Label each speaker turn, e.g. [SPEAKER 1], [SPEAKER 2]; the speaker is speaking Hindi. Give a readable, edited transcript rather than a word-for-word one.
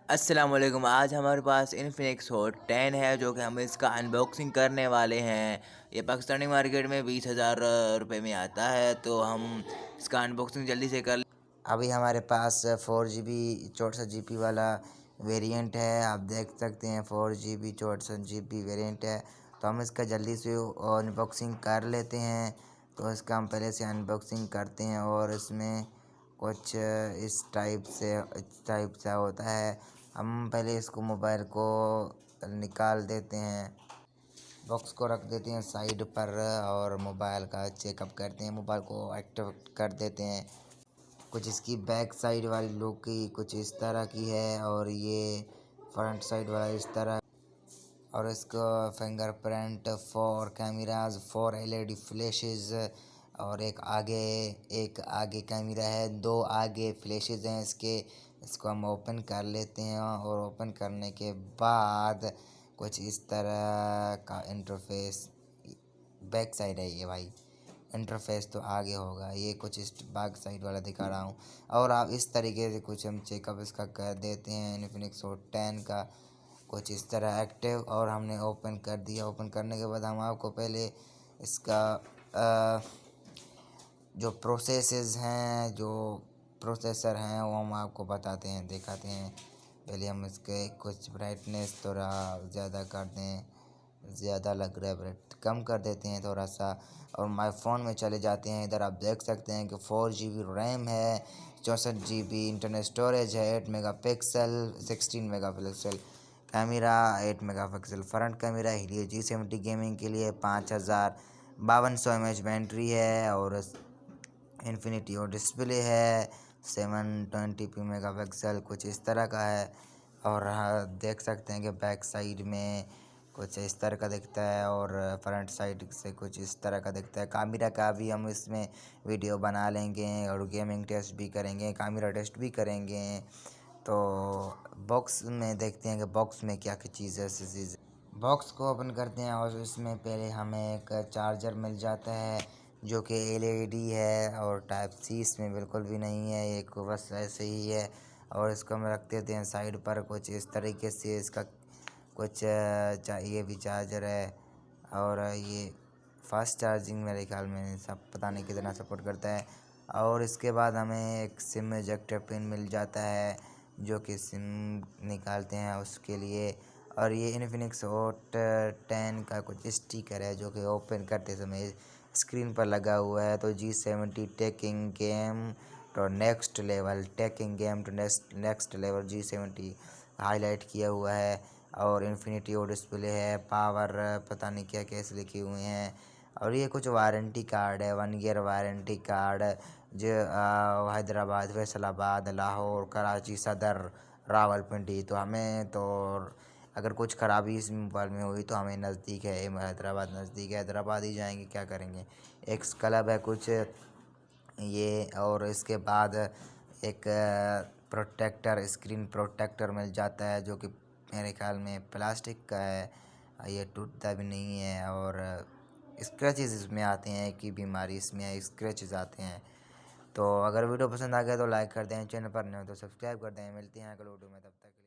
[SPEAKER 1] अस्सलाम वालेकुम। आज हमारे पास इन्फिनिक्स हॉट 10 है जो कि हम इसका अनबॉक्सिंग करने वाले हैं। ये पाकिस्तानी मार्केट में 20,000 रुपये में आता है, तो हम इसका अनबॉक्सिंग जल्दी से कर।
[SPEAKER 2] अभी हमारे पास 4GB 64GB वाला वेरिएंट है। आप देख सकते हैं 4GB 64GB वेरिएंट है। तो हम इसका जल्दी से अनबॉक्सिंग कर लेते हैं। तो इसका हम पहले से अनबॉक्सिंग करते हैं और इसमें कुछ इस टाइप से होता है। हम पहले इसको मोबाइल को निकाल देते हैं, बॉक्स को रख देते हैं साइड पर और मोबाइल का चेकअप करते हैं, मोबाइल को एक्टिव कर देते हैं। कुछ इसकी बैक साइड वाली लुक की कुछ इस तरह की है और ये फ्रंट साइड वाला इस तरह। और इसका फिंगरप्रिंट, 4 कैमराज, 4 एलईडी फ्लैशेस और एक आगे कैमरा है, 2 आगे फ्लैशेस हैं इसके। इसको हम ओपन कर लेते हैं और ओपन करने के बाद कुछ इस तरह का इंटरफेस बैक साइड है। ये भाई इंटरफेस तो आगे होगा, ये कुछ इस बैक साइड वाला दिखा रहा हूँ। और आप इस तरीके से कुछ हम चेकअप इसका कर देते हैं इन्फिनिक्स हॉट 10 का कुछ इस तरह एक्टिव। और हमने ओपन कर दिया। ओपन करने के बाद हम आपको पहले इसका जो प्रोसेसेस हैं, जो प्रोसेसर हैं, वो हम आपको बताते हैं, दिखाते हैं। पहले हम इसके कुछ ब्राइटनेस थोड़ा ज़्यादा कर दें, ज़्यादा लग रहा है ब्राइट कम कर देते हैं थोड़ा सा। और माई फ़ोन में चले जाते हैं। इधर आप देख सकते हैं कि 4GB रैम है, 64GB इंटरनल स्टोरेज है, 8 megapixel, 16 megapixel camera, 8 megapixel front camera, Helio G70 gaming के लिए 5200 mAh बैटरी है। और इन्फिनिटी और डिस्प्ले है 720p मेगापिक्सल कुछ इस तरह का है। और देख सकते हैं कि बैक साइड में कुछ इस तरह का दिखता है और फ्रंट साइड से कुछ इस तरह का दिखता है। कैमरा का भी हम इसमें वीडियो बना लेंगे और गेमिंग टेस्ट भी करेंगे, कैमरा टेस्ट भी करेंगे। तो बॉक्स में देखते हैं कि बॉक्स में क्या क्या चीज़ है। बॉक्स को ओपन करते हैं और इसमें पहले हमें एक चार्जर मिल जाता है जो कि एलईडी है और टाइप सी इसमें बिल्कुल भी नहीं है, एक बस ऐसे ही है। और इसको हम रख देते हैं साइड पर कुछ इस तरीके से। इसका कुछ ये भी चार्जर है और ये फास्ट चार्जिंग मेरे ख्याल में सब पता नहीं कितना सपोर्ट करता है। और इसके बाद हमें एक सिम इजेक्टर पिन मिल जाता है जो कि सिम निकालते हैं उसके लिए। और ये इन्फिनिक्स हॉट 10 का कुछ स्टिकर है जो कि ओपन करते समय स्क्रीन पर लगा हुआ है। तो G70 taking game to next level, taking game to next level G70 highlight किया हुआ है। और इन्फिनिटी और डिस्प्ले है, पावर पता नहीं क्या कैसे लिखे हुए हैं। और ये कुछ वारंटी कार्ड है, 1 ईयर वारंटी कार्ड जो हैदराबाद, फैसलाबाद, लाहौर, कराची, सदर, रावलपिंडी। तो हमें तो अगर कुछ ख़राबी इस मोबाइल में हुई तो हमें नज़दीक है, हैदराबाद नज़दीक है, हैदराबाद ही जाएंगे, क्या करेंगे। एक क्लब है कुछ ये। और इसके बाद एक प्रोटेक्टर, स्क्रीन प्रोटेक्टर मिल जाता है जो कि मेरे ख्याल में प्लास्टिक का है, ये टूटता भी नहीं है। और स्क्रैचेस इसमें आते हैं कि बीमारी इसमें स्क्रैचेस आते हैं। तो अगर वीडियो पसंद आ गया तो लाइक कर दें, चैनल पर नहीं हो तो सब्सक्राइब कर दें। मिलते हैं अगले वीडियो में, तब तक।